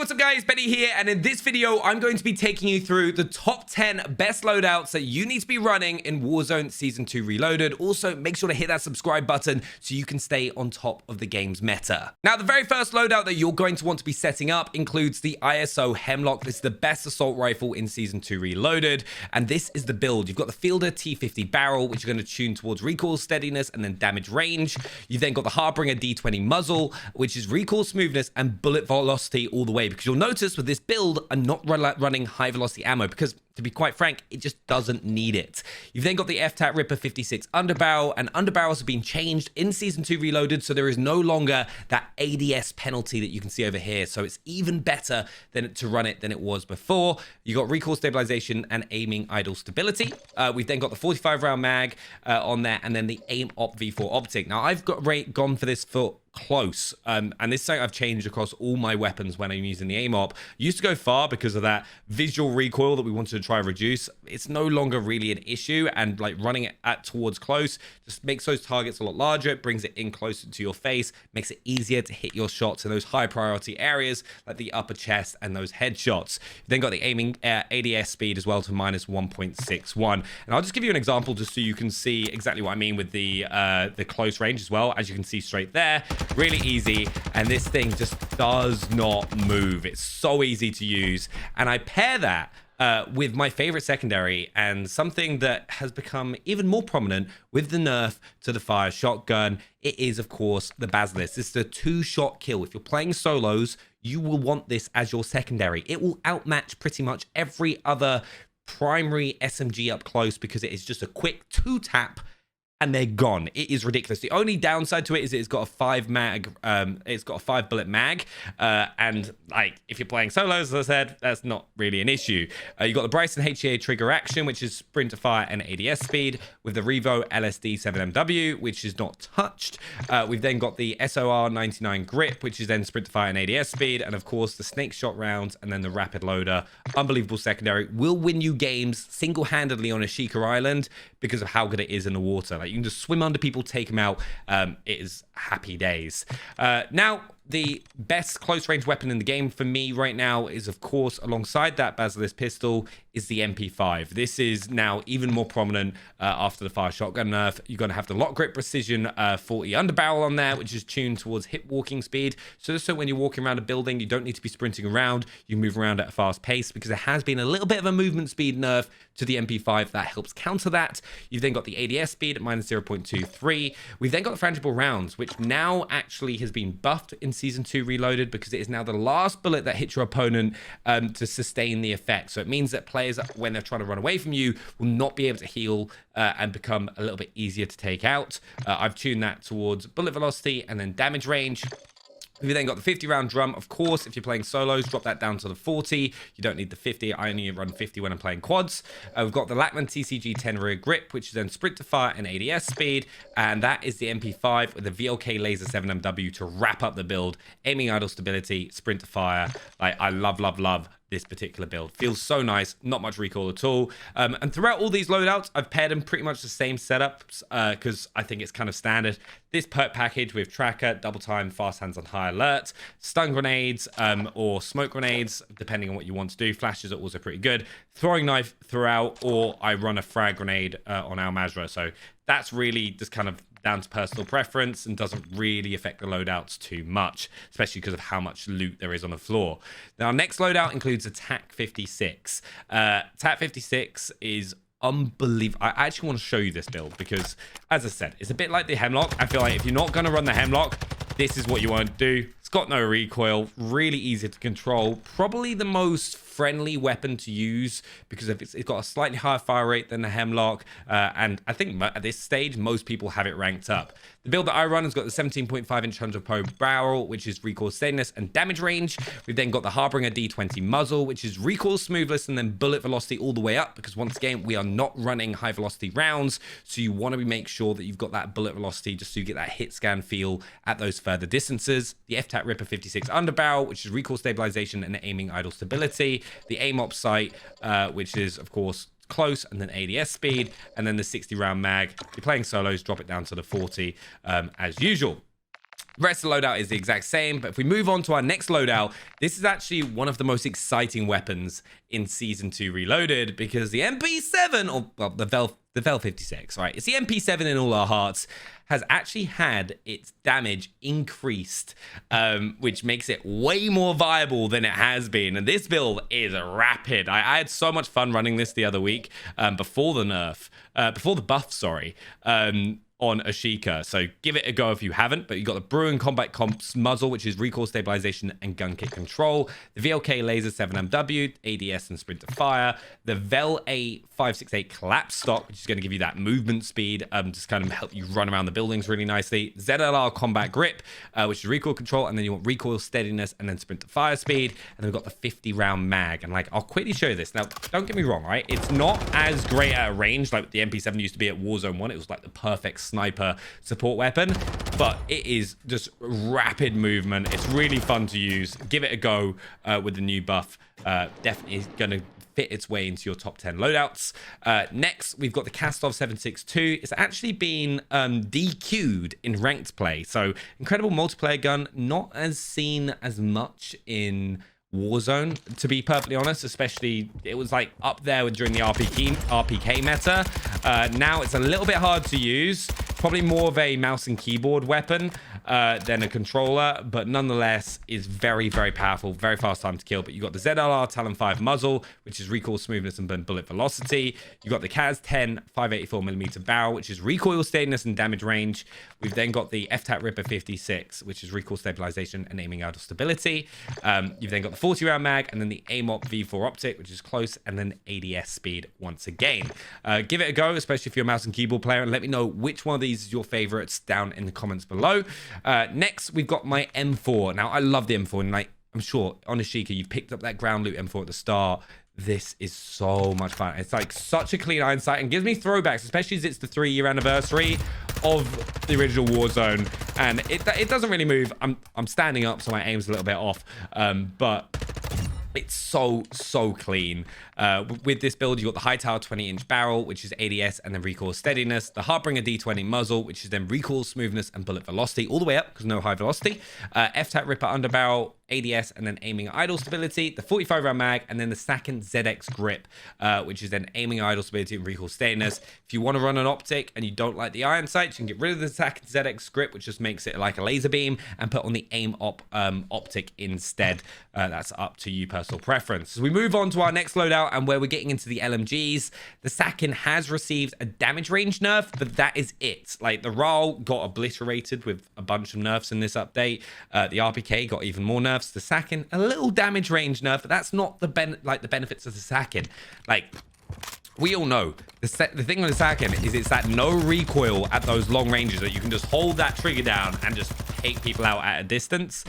what's up guys, Benny here, and in this video I'm going to be taking you through the top 10 best loadouts that you need to be running in Warzone Season 2 Reloaded. Also, make sure to hit that subscribe button so you can stay on top of the game's meta. Now, the very first loadout that you're going to want to be setting up includes the ISO Hemlock. This is the best assault rifle in Season 2 Reloaded, and this is the build. You've got the Fielder T50 barrel, which you're going to tune towards recoil steadiness and then damage range. You've then got the Harbinger D20 muzzle, which is recoil smoothness and bullet velocity all the way, because you'll notice with this build, I'm not running high velocity ammo because, to be quite frank, it just doesn't need it. You've then got the FTAT Ripper 56 underbarrel, and underbarrels have been changed in Season 2 Reloaded, so there is no longer that ADS penalty that you can see over here, so it's even better to run it than it was before. You got recoil stabilization and aiming idle stability. We've then got the 45 round mag on there, and then the aim op V4 optic. Now I've gone for this for close, and this is something I've changed across all my weapons when I'm using the aim op. Used to go far because of that visual recoil that we wanted to try and reduce. It's no longer really an issue, and like running it towards close just makes those targets a lot larger. It brings it in closer to your face, makes it easier to hit your shots in those high priority areas like the upper chest and those headshots. You've then got the aiming ADS speed as well to minus 1.61, and I'll just give you an example just so you can see exactly what I mean with the close range as well. As you can see straight there, really easy, and this thing just does not move. It's so easy to use, and I pair that with my favorite secondary and something that has become even more prominent with the nerf to the fire shotgun. It is, of course, the Basilisk. This is a two-shot kill. If you're playing solos, you will want this as your secondary. It will outmatch pretty much every other primary SMG up close because it is just a quick two-tap and they're gone. It is ridiculous. The only downside to it is it's got a 5 mag, it's got a 5 bullet mag, and like if you're playing solos, as I said, that's not really an issue. You got the Bryson HEA trigger action, which is sprint to fire and ADS speed, with the Revo LSD 7MW, which is not touched. We've then got the SOR 99 grip, which is then sprint to fire and ADS speed, and of course the snake shot rounds, and then the rapid loader. Unbelievable secondary. Will win you games single-handedly on Ashika Island because of how good it is in the water. Like, you can just swim under people, take them out. It is happy days. Now, the best close-range weapon in the game for me right now is, of course, alongside that Basilisk pistol, is the MP5. This is now even more prominent after the fire shotgun nerf. You're going to have the lock grip precision 40 underbarrel on there, which is tuned towards hip walking speed. So when you're walking around a building, you don't need to be sprinting around. You move around at a fast pace because there has been a little bit of a movement speed nerf to the MP5 that helps counter that. You've then got the ADS speed at minus 0.23. We've then got the frangible rounds, which now actually has been buffed in Season 2 Reloaded because it is now the last bullet that hits your opponent to sustain the effect. So it means that players, when they're trying to run away from you, will not be able to heal and become a little bit easier to take out. I've tuned that towards bullet velocity and then damage range. We've then got the 50 round drum. Of course, if you're playing solos, drop that down to the 40. You don't need the 50. I only run 50 when I'm playing quads. We've got the Lackman TCG 10 rear grip, which is then sprint to fire and ADS speed. And that is the MP5 with the VLK laser 7MW to wrap up the build. Aiming idle stability, sprint to fire. I love this particular build. Feels so nice, not much recoil at all. And throughout all these loadouts, I've paired them pretty much the same setups because I think it's kind of standard. This perk package with tracker, double time, fast hands on high alert, stun grenades or smoke grenades, depending on what you want to do. Flashes are also pretty good. Throwing knife throughout, or I run a frag grenade on our Mazrah. So that's really just kind of down to personal preference and doesn't really affect the loadouts too much, especially because of how much loot there is on the floor. Now, our next loadout includes a TAC 56. TAC 56 is unbelievable. I actually want to show you this build because, as I said, it's a bit like the Hemlock. I feel like if you're not going to run the Hemlock, this is what you want to do. It's got no recoil, really easy to control, probably the most friendly weapon to use because it's got a slightly higher fire rate than the Hemlock, and I think at this stage most people have it ranked up. The build that I run has got the 17.5-inch 100 Pro barrel, which is recoil steadiness and damage range. We've then got the Harbinger D20 muzzle, which is recoil smoothness and then bullet velocity all the way up, because once again we are not running high velocity rounds, so you want to make sure that you've got that bullet velocity just so you get that hit scan feel at those further distances. The FTAT Ripper 56 underbarrel, which is recoil stabilization and aiming idle stability. The aim op sight, which is of course close, and then ADS speed, and then the 60 round mag. If you're playing solos, drop it down to the 40 as usual. Rest of the loadout is the exact same, but if we move on to our next loadout, this is actually one of the most exciting weapons in Season 2 Reloaded, because the MP7, or well, the Vel 56, right? It's the MP7 in all our hearts, has actually had its damage increased, which makes it way more viable than it has been. And this build is rapid. I had so much fun running this the other week, before the nerf, before the buff, sorry. On Ashika, so give it a go if you haven't. But you got the Bruin Combat Comps muzzle, which is recoil stabilization and gun kick control, the VLK laser 7MW, ADS and sprint to fire, the Vel A568 collapse stock, which is going to give you that movement speed, just kind of help you run around the buildings really nicely, ZLR combat grip, which is recoil control, and then you want recoil steadiness and then sprint to fire speed, and then we've got the 50 round mag. And like, I'll quickly show you this. Now, don't get me wrong, right? It's not as great at a range like the MP7 used to be at Warzone 1. It was like the perfect sniper support weapon, but it is just rapid movement. It's really fun to use. Give it a go with the new buff. Definitely going to fit its way into your top 10 loadouts. Next, we've got the Kastov 762. It's actually been DQ'd in ranked play, so incredible multiplayer gun, not as seen as much in Warzone, to be perfectly honest. Especially, it was like up there during the RPK meta. Now it's a little bit hard to use, probably more of a mouse and keyboard weapon than a controller, but nonetheless is very, very powerful, very fast time to kill. But you got the ZLR Talon 5 muzzle, which is recoil smoothness and bullet velocity. You got the Kaz 10 584mm barrel, which is recoil steadiness and damage range. We've then got the FTAT Ripper 56, which is recoil stabilization and aiming idle stability. You've then got the 40 round mag, and then the AMOP V4 optic, which is close, and then ADS speed once again. Give it a go, especially if you're a mouse and keyboard player, and let me know which one of these is your favorites down in the comments below. Next, we've got my M4. Now, I love the M4, and like, I'm sure on Ashika, you've picked up that ground loot M4 at the start. This is so much fun. It's like such a clean hindsight and gives me throwbacks, especially as it's the 3-year anniversary of the original Warzone, and it doesn't really move. I'm standing up, so my aim's a little bit off, but it's so clean. With this build, you got the high tower 20-inch barrel, which is ADS and then recoil steadiness, the Heartbringer D20 muzzle, which is then recoil smoothness and bullet velocity all the way up because no high velocity, FTAT Ripper underbarrel, ADS and then aiming idle stability, the 45 round mag, and then the Sakin ZX grip, which is then aiming idle stability and recoil steadiness. If you want to run an optic and you don't like the iron sights, you can get rid of the Sakin ZX grip, which just makes it like a laser beam, and put on the aim optic instead. That's up to you, personal preference. So we move on to our next loadout, and where we're getting into the LMGs. The Sakin has received a damage range nerf, but that is it. Like, the RAAL got obliterated with a bunch of nerfs in this update. The RPK got even more nerfs. The Sakin, a little damage range nerf, but that's not the benefits of the Sakin. Like, we all know the thing with the Sakin is it's that no recoil at those long ranges, that you can just hold that trigger down and just take people out at a distance.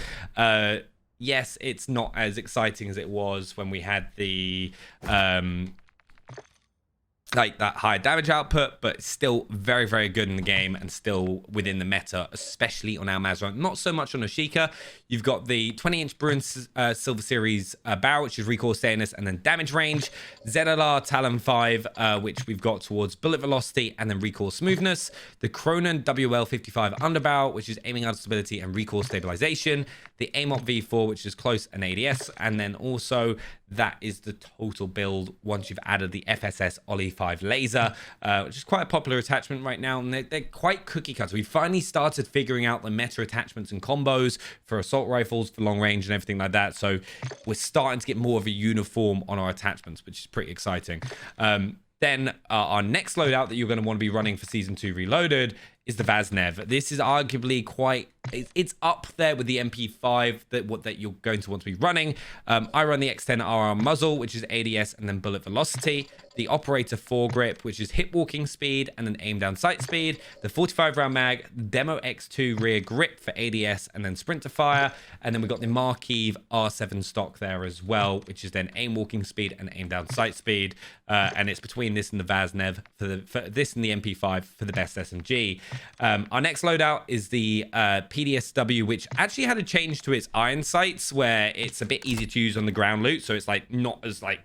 Yes, it's not as exciting as it was when we had the like that high damage output, but still very, very good in the game and still within the meta, especially on our Mazrah. Not so much on Ashika. You've got the 20-inch Bruin Silver Series barrel, which is recoil steadiness and then damage range. ZLR Talon 5, which we've got towards bullet velocity and then recoil smoothness. The Cronen WL55 underbarrel, which is aiming idle stability and recoil stabilization. The AMOP V4, which is close and ADS. And then also that is the total build once you've added the FSS Ollie 5 laser, which is quite a popular attachment right now, and they're quite cookie cutters. We finally started figuring out the meta attachments and combos for assault rifles, for long range and everything like that, so we're starting to get more of a uniform on our attachments, which is pretty exciting. Then our next loadout that you're going to want to be running for Season 2 Reloaded is the Vaznev. This is arguably quite, it's up there with the MP5 that you're going to want to be running. I run the X10 RR muzzle, which is ADS and then bullet velocity. The Operator foregrip, which is hip walking speed and then aim down sight speed. The 45 round mag, Demo X2 rear grip for ADS and then sprint to fire. And then we've got the Marquise R7 stock there as well, which is then aim walking speed and aim down sight speed. And it's between this and the Vaznev for this and the MP5 for the best SMG. Our next loadout is the PDSW, which actually had a change to its iron sights where it's a bit easier to use on the ground loot. So it's like not as like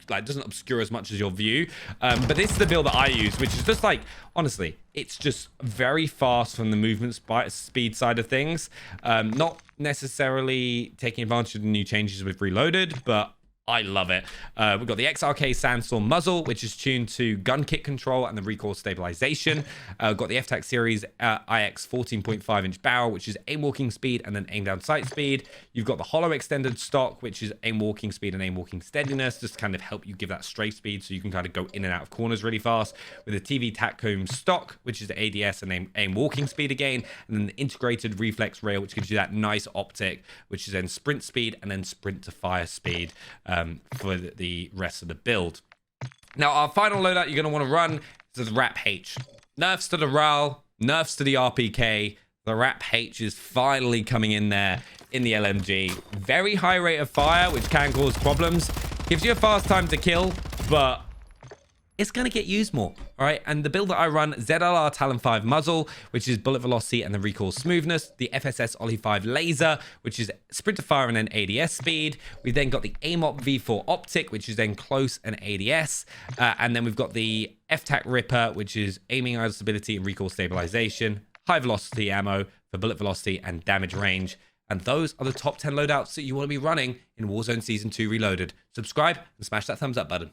doesn't obscure as much as your view. But this is the build that I use, which is just like, honestly, it's just very fast from the movement speed side of things. Not necessarily taking advantage of the new changes with Reloaded, but I love it. We've got the XRK Sandstorm muzzle, which is tuned to gun kick control and the recoil stabilization. We've got the FTAC series IX 14.5-inch barrel, which is aim walking speed and then aim down sight speed. You've got the hollow extended stock, which is aim walking speed and aim walking steadiness, just to kind of help you give that strafe speed so you can kind of go in and out of corners really fast. With the TV Taccombe stock, which is ADS and aim walking speed again, and then the integrated reflex rail, which gives you that nice optic, which is then sprint speed and then sprint to fire speed. For the rest of the build. Now, our final loadout you're going to want to run is the RAAL H. Nerfs to the RAAL, nerfs to the RPK. The RAAL H is finally coming in there in the LMG. Very high rate of fire, which can cause problems. Gives you a fast time to kill, but it's going to get used more, all right? And the build that I run, ZLR Talon 5 muzzle, which is bullet velocity and the recoil smoothness. The FSS Ollie 5 laser, which is sprint to fire and then ADS speed. We've then got the AIMOP V4 optic, which is then close and ADS. And then we've got the FTAC Ripper, which is aiming idle stability and recoil stabilization. High velocity ammo for bullet velocity and damage range. And those are the top 10 loadouts that you want to be running in Warzone Season 2 Reloaded. Subscribe and smash that thumbs up button.